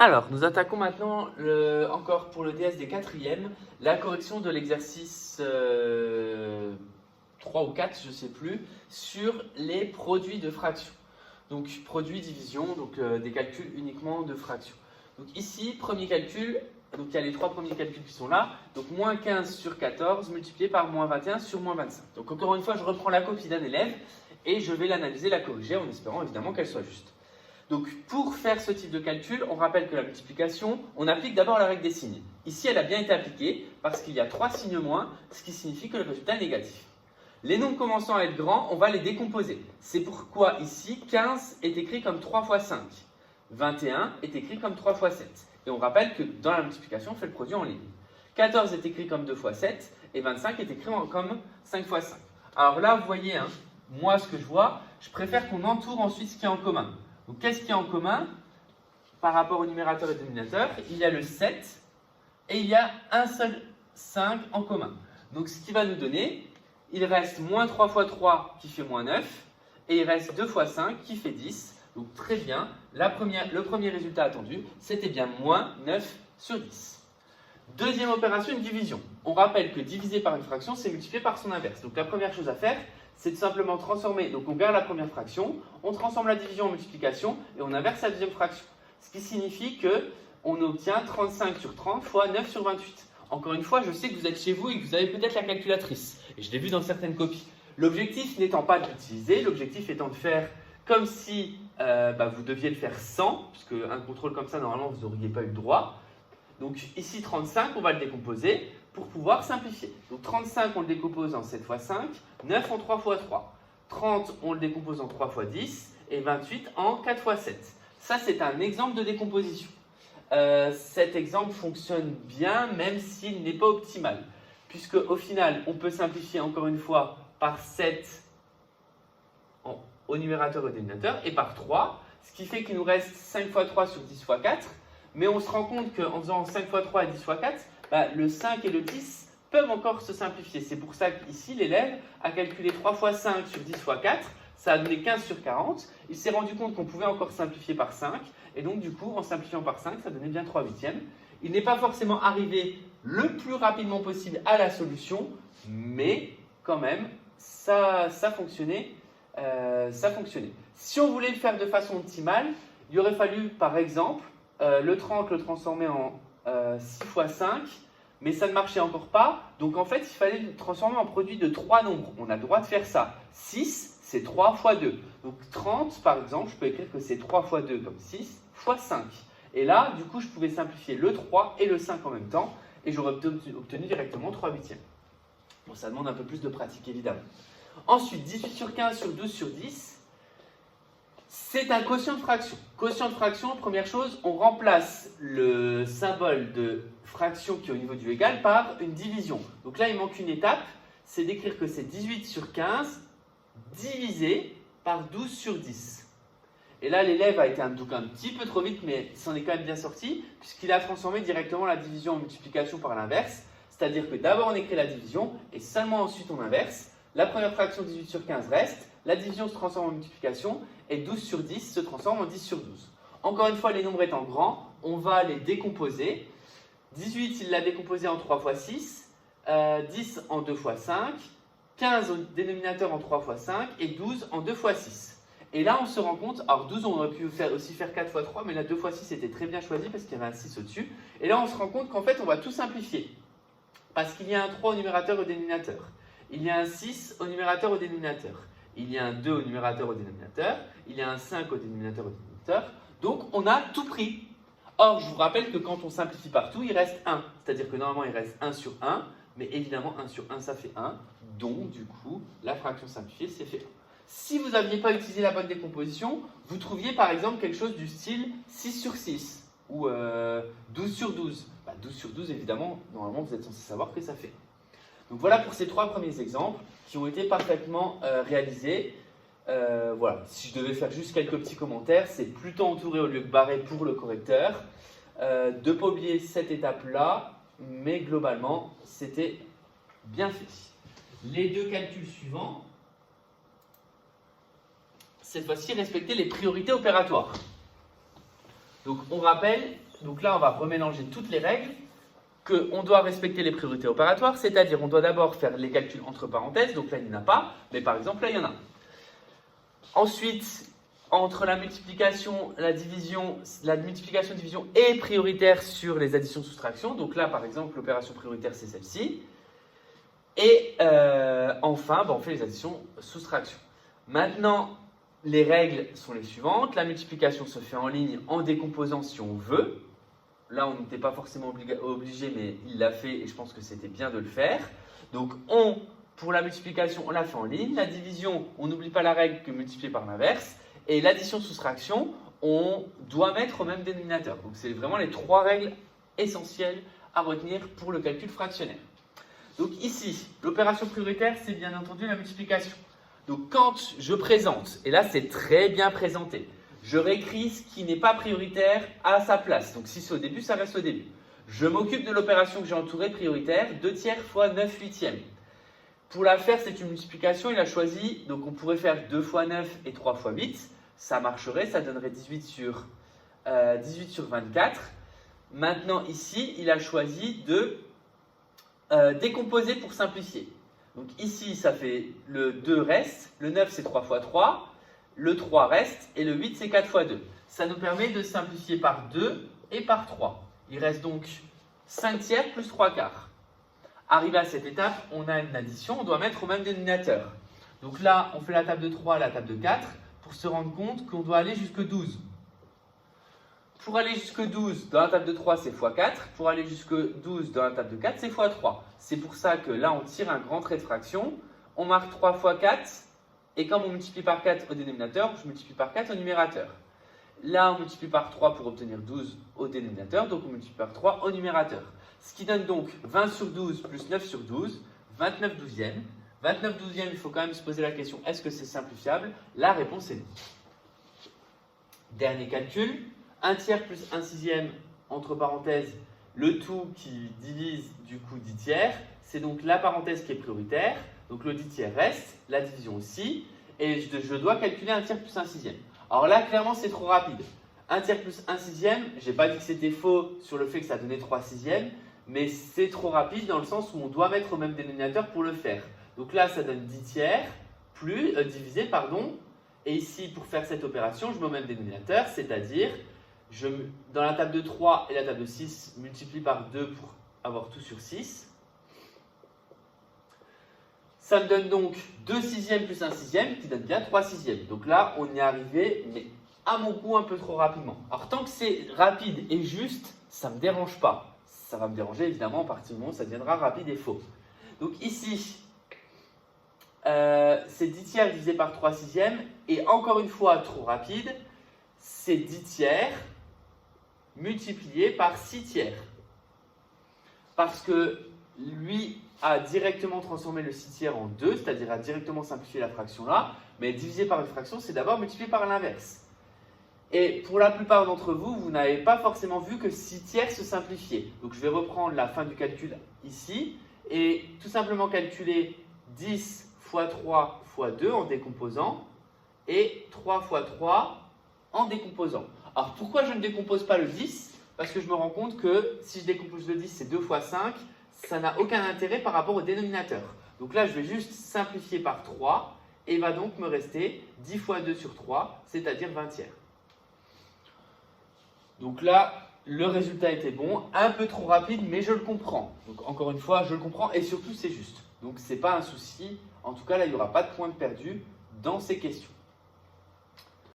Alors, nous attaquons maintenant encore pour le DS des quatrièmes, la correction de l'exercice 3 ou 4, je ne sais plus, sur les produits de fractions. Donc, produits, division, donc des calculs uniquement de fractions. Donc ici, premier calcul, donc il y a les trois premiers calculs qui sont là, donc moins 15 sur 14 multiplié par moins 21 sur moins 25. Donc encore une fois, je reprends la copie d'un élève et je vais l'analyser, la corriger en espérant évidemment qu'elle soit juste. Donc pour faire ce type de calcul, on rappelle que la multiplication, on applique d'abord la règle des signes. Ici, elle a bien été appliquée parce qu'il y a 3 signes moins, ce qui signifie que le résultat est négatif. Les nombres commençant à être grands, on va les décomposer. C'est pourquoi ici, 15 est écrit comme 3 fois 5. 21 est écrit comme 3 fois 7. Et on rappelle que dans la multiplication, on fait le produit en ligne. 14 est écrit comme 2 fois 7 et 25 est écrit comme 5 fois 5. Alors là, vous voyez, moi ce que je vois, je préfère qu'on entoure ensuite ce qui est en commun. Donc qu'est-ce qui est en commun par rapport au numérateur et au dénominateur? Il y a le 7 et il y a un seul 5 en commun. Donc ce qui va nous donner, il reste moins 3 fois 3 qui fait moins 9 et il reste 2 fois 5 qui fait 10. Donc très bien, le premier résultat attendu, c'était bien moins 9 sur 10. Deuxième opération, une division. On rappelle que diviser par une fraction, c'est multiplier par son inverse. Donc la première chose à faire, c'est de simplement transformer. Donc on garde la première fraction, on transforme la division en multiplication et on inverse la deuxième fraction. Ce qui signifie qu'on obtient 35 sur 30 fois 9 sur 28. Encore une fois, je sais que vous êtes chez vous et que vous avez peut-être la calculatrice. Et je l'ai vu dans certaines copies. L'objectif n'étant pas de l'utiliser, l'objectif étant de faire comme si vous deviez le faire sans, puisque un contrôle comme ça, normalement, vous n'auriez pas eu le droit. Donc ici, 35, on va le décomposer pour pouvoir simplifier. Donc 35, on le décompose en 7 fois 5, 9 en 3 fois 3. 30, on le décompose en 3 fois 10 et 28 en 4 fois 7. Ça, c'est un exemple de décomposition. Cet exemple fonctionne bien, même s'il n'est pas optimal, puisque au final, on peut simplifier encore une fois par 7 au numérateur et au dénominateur, et par 3, ce qui fait qu'il nous reste 5 fois 3 sur 10 fois 4, mais on se rend compte qu'en faisant 5 fois 3 et 10 fois 4, le 5 et le 10 peuvent encore se simplifier. C'est pour ça qu'ici, l'élève a calculé 3 fois 5 sur 10 fois 4, ça a donné 15 sur 40, il s'est rendu compte qu'on pouvait encore simplifier par 5, et donc du coup, en simplifiant par 5, ça donnait bien 3 huitièmes. Il n'est pas forcément arrivé le plus rapidement possible à la solution, mais quand même, ça fonctionnait. Si on voulait le faire de façon optimale, il aurait fallu, par exemple, le 30 le transformer en 6 fois 5, mais ça ne marchait encore pas. Donc en fait, il fallait le transformer en produit de 3 nombres. On a le droit de faire ça. 6, c'est 3 fois 2. Donc 30, par exemple, je peux écrire que c'est 3 fois 2 comme 6 fois 5. Et là, du coup, je pouvais simplifier le 3 et le 5 en même temps, et j'aurais obtenu directement 3 huitièmes. Bon, ça demande un peu plus de pratique, évidemment. Ensuite, 18 sur 15 sur 12 sur 10, c'est un quotient de fraction. Quotient de fraction, première chose, on remplace le symbole de fraction qui est au niveau du égal par une division. Donc là, il manque une étape, c'est d'écrire que c'est 18 sur 15 divisé par 12 sur 10. Et là, l'élève a été un petit peu trop vite, mais s'en est quand même bien sorti, puisqu'il a transformé directement la division en multiplication par l'inverse. C'est-à-dire que d'abord, on écrit la division, et seulement ensuite, on inverse. La première fraction, 18 sur 15, reste. La division se transforme en multiplication, et 12 sur 10 se transforme en 10 sur 12. Encore une fois, les nombres étant grands, on va les décomposer. 18, il l'a décomposé en 3 fois 6, 10 en 2 fois 5, 15 au dénominateur en 3 fois 5, et 12 en 2 fois 6. Et là, on se rend compte, alors 12, on aurait pu aussi faire 4 fois 3, mais là, 2 fois 6 était très bien choisi parce qu'il y avait un 6 au-dessus. Et là, on se rend compte qu'en fait, on va tout simplifier. Parce qu'il y a un 3 au numérateur et au dénominateur. Il y a un 6 au numérateur et au dénominateur. Il y a un 2 au numérateur et au dénominateur. Il y a un 5 au dénominateur et au dénominateur. Donc, on a tout pris. Or, je vous rappelle que quand on simplifie partout, il reste 1. C'est-à-dire que normalement, il reste 1 sur 1. Mais évidemment, 1 sur 1, ça fait 1. Donc, du coup, la fraction simplifiée, c'est fait 1. Si vous n'aviez pas utilisé la bonne décomposition, vous trouviez par exemple quelque chose du style 6 sur 6 ou 12 sur 12. 12 sur 12, évidemment, normalement, vous êtes censé savoir que ça fait 1. Donc voilà pour ces 3 premiers exemples qui ont été parfaitement réalisés. Voilà. Si je devais faire juste quelques petits commentaires, c'est plutôt entouré au lieu de barré pour le correcteur. De ne pas oublier cette étape-là, mais globalement, c'était bien fait. Les deux calculs suivants. Cette fois-ci, respecter les priorités opératoires. Donc, on rappelle, Donc là, on va remélanger toutes les règles, qu'on doit respecter les priorités opératoires, c'est-à-dire on doit d'abord faire les calculs entre parenthèses, donc là il n'y en a pas, mais par exemple là il y en a. Ensuite, entre la multiplication, la multiplication-division est prioritaire sur les additions-soustractions, donc là par exemple l'opération prioritaire c'est celle-ci. Et enfin, on fait les additions-soustractions. Maintenant, les règles sont les suivantes. La multiplication se fait en ligne en décomposant si on veut. Là, on n'était pas forcément obligé, mais il l'a fait et je pense que c'était bien de le faire. Donc, pour la multiplication, on l'a fait en ligne. La division, on n'oublie pas la règle que multiplier par l'inverse. Et l'addition-soustraction, on doit mettre au même dénominateur. Donc, c'est vraiment les trois règles essentielles à retenir pour le calcul fractionnaire. Donc ici, l'opération prioritaire, c'est bien entendu la multiplication. Donc quand je présente, et là c'est très bien présenté, je réécris ce qui n'est pas prioritaire à sa place. Donc si c'est au début, ça reste au début. Je m'occupe de l'opération que j'ai entourée prioritaire, 2 tiers fois 9 huitièmes. Pour la faire, c'est une multiplication, il a choisi, donc on pourrait faire 2 fois 9 et 3 fois 8. Ça marcherait, ça donnerait 18 sur 24. Maintenant ici, il a choisi de décomposer pour simplifier. Donc ici, ça fait le 2 reste, le 9 c'est 3 fois 3, le 3 reste et le 8 c'est 4 fois 2. Ça nous permet de simplifier par 2 et par 3. Il reste donc 5 tiers plus 3 quarts. Arrivé à cette étape, on a une addition, on doit mettre au même dénominateur. Donc là, on fait la table de 3 et la table de 4 pour se rendre compte qu'on doit aller jusque 12. Pour aller jusque 12, dans la table de 3, c'est x4. Pour aller jusque 12, dans la table de 4, c'est x3. C'est pour ça que là, on tire un grand trait de fraction. On marque 3 fois 4. Et comme on multiplie par 4 au dénominateur, je multiplie par 4 au numérateur. Là, on multiplie par 3 pour obtenir 12 au dénominateur. Donc, on multiplie par 3 au numérateur. Ce qui donne donc 20 sur 12 plus 9 sur 12, 29 douzièmes. 29 douzièmes, il faut quand même se poser la question, est-ce que c'est simplifiable? La réponse est non. Dernier calcul. 1 tiers plus 1 sixième, entre parenthèses, le tout qui divise du coup 10 tiers. C'est donc la parenthèse qui est prioritaire. Donc le 10 tiers reste, la division aussi. Et je dois calculer 1 tiers plus 1 sixième. Alors là, clairement, c'est trop rapide. 1 tiers plus 1 sixième, je n'ai pas dit que c'était faux sur le fait que ça donnait 3 sixièmes. Mais c'est trop rapide dans le sens où on doit mettre au même dénominateur pour le faire. Donc là, ça donne 10 tiers plus, divisé, pardon. Et ici, pour faire cette opération, je mets au même dénominateur, c'est-à-dire... dans la table de 3 et la table de 6, multiplie par 2 pour avoir tout sur 6. Ça me donne donc 2 sixièmes plus 1 sixième qui donne bien 3 sixièmes. Donc là, on y est arrivé, mais à mon goût, un peu trop rapidement. Alors tant que c'est rapide et juste, ça ne me dérange pas. Ça va me déranger évidemment à partir du moment où ça deviendra rapide et faux. Donc ici, c'est 10 tiers divisé par 3 sixièmes. Et encore une fois, trop rapide, c'est 10 tiers multiplié par 6 tiers. Parce que lui a directement transformé le 6 tiers en 2, c'est-à-dire a directement simplifié la fraction là, mais divisé par une fraction, c'est d'abord multiplié par l'inverse. Et pour la plupart d'entre vous, vous n'avez pas forcément vu que 6 tiers se simplifiait. Donc je vais reprendre la fin du calcul ici, et tout simplement calculer 10 fois 3 fois 2 en décomposant, et 3 fois 3 en décomposant. Alors pourquoi je ne décompose pas le 10? Parce que je me rends compte que si je décompose le 10, c'est 2 fois 5, ça n'a aucun intérêt par rapport au dénominateur. Donc là, je vais juste simplifier par 3 et il va donc me rester 10 fois 2 sur 3, c'est-à-dire 20 tiers. Donc là, le résultat était bon, un peu trop rapide, mais je le comprends. Donc encore une fois, je le comprends et surtout, c'est juste. Donc ce n'est pas un souci. En tout cas, là, il n'y aura pas de point de perdu dans ces questions.